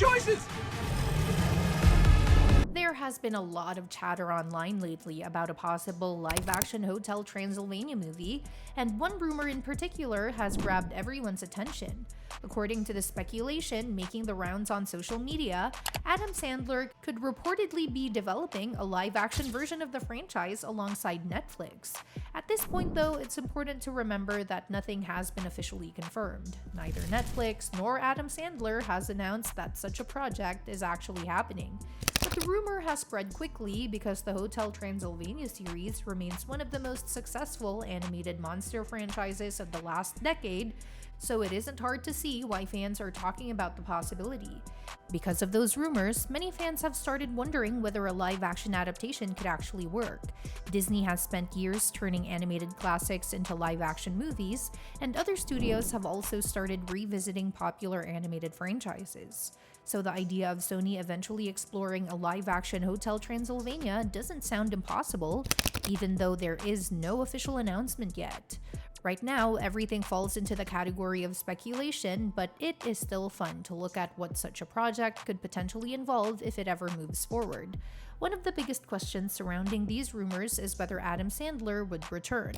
choices! There has been a lot of chatter online lately about a possible live-action Hotel Transylvania movie, and one rumor in particular has grabbed everyone's attention. According to the speculation making the rounds on social media, Adam Sandler could reportedly be developing a live-action version of the franchise alongside Netflix. At this point though, it's important to remember that nothing has been officially confirmed. Neither Netflix nor Adam Sandler has announced that such a project is actually happening. But the rumor has spread quickly because the Hotel Transylvania series remains one of the most successful animated monster franchises of the last decade, so it isn't hard to see why fans are talking about the possibility. Because of those rumors, many fans have started wondering whether a live-action adaptation could actually work. Disney has spent years turning animated classics into live-action movies, and other studios have also started revisiting popular animated franchises. So the idea of Sony eventually exploring a live-action Hotel Transylvania doesn't sound impossible, even though there is no official announcement yet. Right now, everything falls into the category of speculation, but it is still fun to look at what such a project could potentially involve if it ever moves forward. One of the biggest questions surrounding these rumors is whether Adam Sandler would return.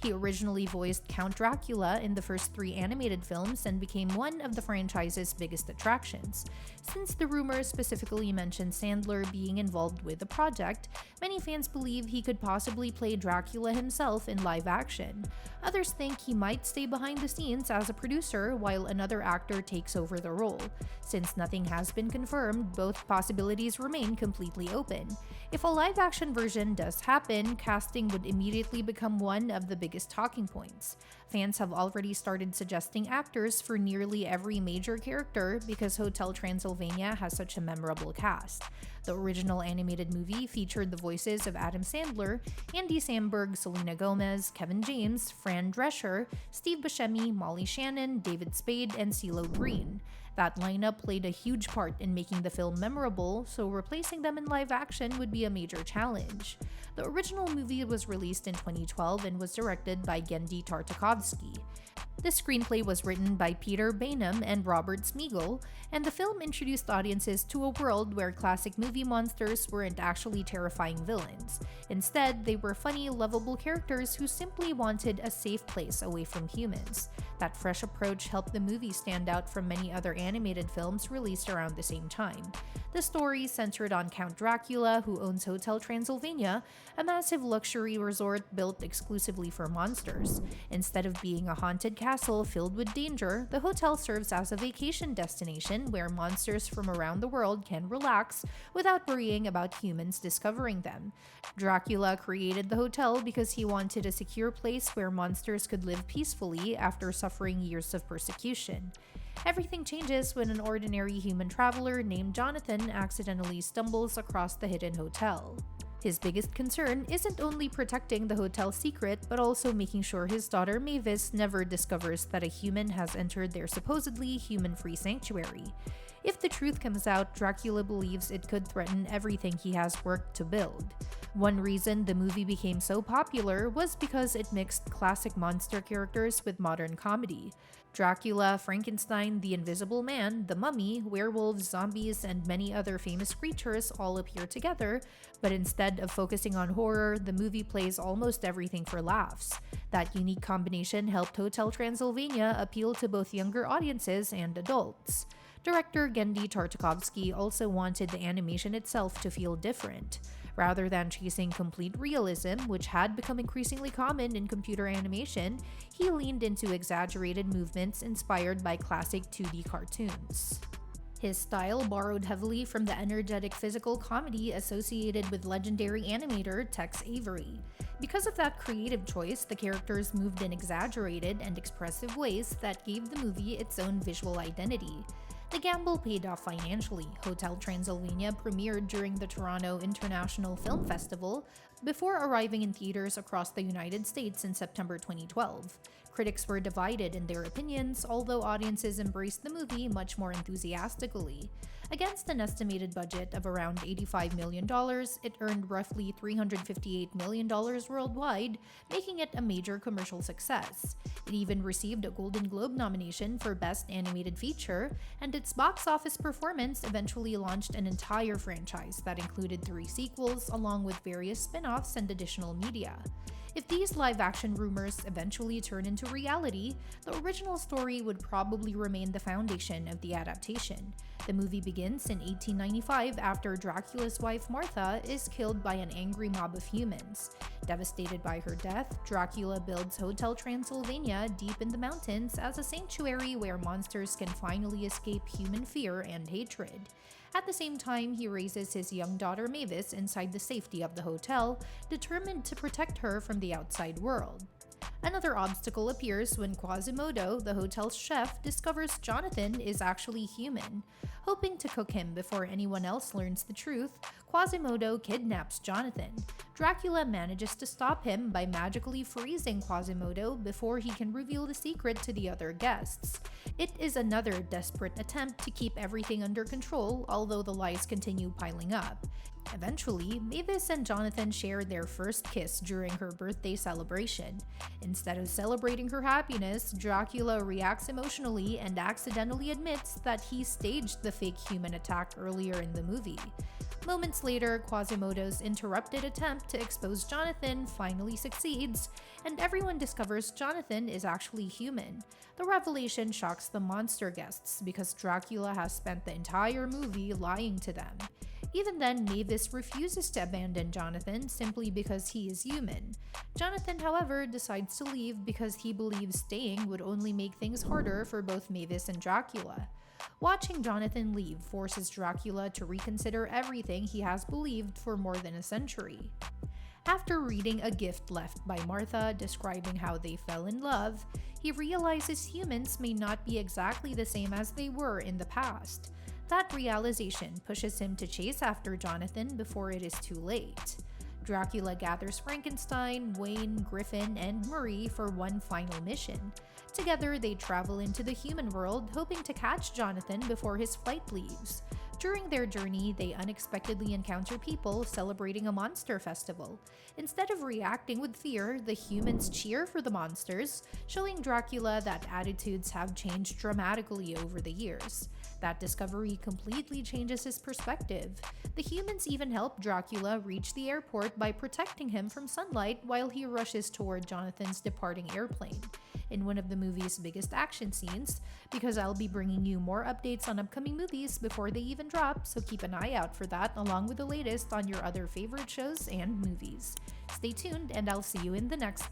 He originally voiced Count Dracula in the first 3 animated films and became one of the franchise's biggest attractions. Since the rumors specifically mention Sandler being involved with the project, many fans believe he could possibly play Dracula himself in live action. Others think he might stay behind the scenes as a producer while another actor takes over the role. Since nothing has been confirmed, both possibilities remain completely open. If a live-action version does happen, casting would immediately become one of the biggest talking points. Fans have already started suggesting actors for nearly every major character because Hotel Transylvania has such a memorable cast. The original animated movie featured the voices of Adam Sandler, Andy Samberg, Selena Gomez, Kevin James, Fran Drescher, Steve Buscemi, Molly Shannon, David Spade, and CeeLo Green. That lineup played a huge part in making the film memorable, so replacing them in live action would be a major challenge. The original movie was released in 2012 and was directed by Genndy Tartakovsky. The screenplay was written by Peter Bainum and Robert Smigel, and the film introduced audiences to a world where classic movie monsters weren't actually terrifying villains. Instead, they were funny, lovable characters who simply wanted a safe place away from humans. That fresh approach helped the movie stand out from many other animated films released around the same time. The story centered on Count Dracula, who owns Hotel Transylvania, a massive luxury resort built exclusively for monsters. Instead of being a haunted castle filled with danger, the hotel serves as a vacation destination where monsters from around the world can relax without worrying about humans discovering them. Dracula created the hotel because he wanted a secure place where monsters could live peacefully after suffering years of persecution. Everything changes when an ordinary human traveler named Jonathan accidentally stumbles across the hidden hotel. His biggest concern isn't only protecting the hotel's secret, but also making sure his daughter Mavis never discovers that a human has entered their supposedly human-free sanctuary. If the truth comes out, Dracula believes it could threaten everything he has worked to build. One reason the movie became so popular was because it mixed classic monster characters with modern comedy. Dracula, Frankenstein, the Invisible Man, the Mummy, werewolves, zombies, and many other famous creatures all appear together, but instead of focusing on horror, the movie plays almost everything for laughs. That unique combination helped Hotel Transylvania appeal to both younger audiences and adults. Director Genndy Tartakovsky also wanted the animation itself to feel different. Rather than chasing complete realism, which had become increasingly common in computer animation, he leaned into exaggerated movements inspired by classic 2D cartoons. His style borrowed heavily from the energetic physical comedy associated with legendary animator Tex Avery. Because of that creative choice, the characters moved in exaggerated and expressive ways that gave the movie its own visual identity. The gamble paid off financially. Hotel Transylvania premiered during the Toronto International Film Festival before arriving in theaters across the United States in September 2012. Critics were divided in their opinions, although audiences embraced the movie much more enthusiastically. Against an estimated budget of around $85 million, it earned roughly $358 million worldwide, making it a major commercial success. It even received a Golden Globe nomination for Best Animated Feature, and its box office performance eventually launched an entire franchise that included 3 sequels, along with various spin-offs and additional media. If these live-action rumors eventually turn into reality, the original story would probably remain the foundation of the adaptation. The movie begins in 1895 after Dracula's wife Martha is killed by an angry mob of humans. Devastated by her death, Dracula builds Hotel Transylvania deep in the mountains as a sanctuary where monsters can finally escape human fear and hatred. At the same time, he raises his young daughter Mavis inside the safety of the hotel, determined to protect her from the outside world. Another obstacle appears when Quasimodo, the hotel's chef, discovers Jonathan is actually human. Hoping to cook him before anyone else learns the truth, Quasimodo kidnaps Jonathan. Dracula manages to stop him by magically freezing Quasimodo before he can reveal the secret to the other guests. It is another desperate attempt to keep everything under control, although the lies continue piling up. Eventually, Mavis and Jonathan share their first kiss during her birthday celebration. Instead of celebrating her happiness, Dracula reacts emotionally and accidentally admits that he staged the fake human attack earlier in the movie. Moments later, Quasimodo's interrupted attempt to expose Jonathan finally succeeds, and everyone discovers Jonathan is actually human. The revelation shocks the monster guests because Dracula has spent the entire movie lying to them. Even then, Mavis refuses to abandon Jonathan simply because he is human. Jonathan, however, decides to leave because he believes staying would only make things harder for both Mavis and Dracula. Watching Jonathan leave forces Dracula to reconsider everything he has believed for more than a century. After reading a gift left by Martha describing how they fell in love, he realizes humans may not be exactly the same as they were in the past. That realization pushes him to chase after Jonathan before it is too late. Dracula gathers Frankenstein, Wayne, Griffin, and Murray for one final mission. Together, they travel into the human world, hoping to catch Jonathan before his flight leaves. During their journey, they unexpectedly encounter people celebrating a monster festival. Instead of reacting with fear, the humans cheer for the monsters, showing Dracula that attitudes have changed dramatically over the years. That discovery completely changes his perspective. The humans even help Dracula reach the airport by protecting him from sunlight while he rushes toward Jonathan's departing airplane. In one of the movie's biggest action scenes, because I'll be bringing you more updates on upcoming movies before they even drop, so keep an eye out for that along with the latest on your other favorite shows and movies. Stay tuned, and I'll see you in the next one.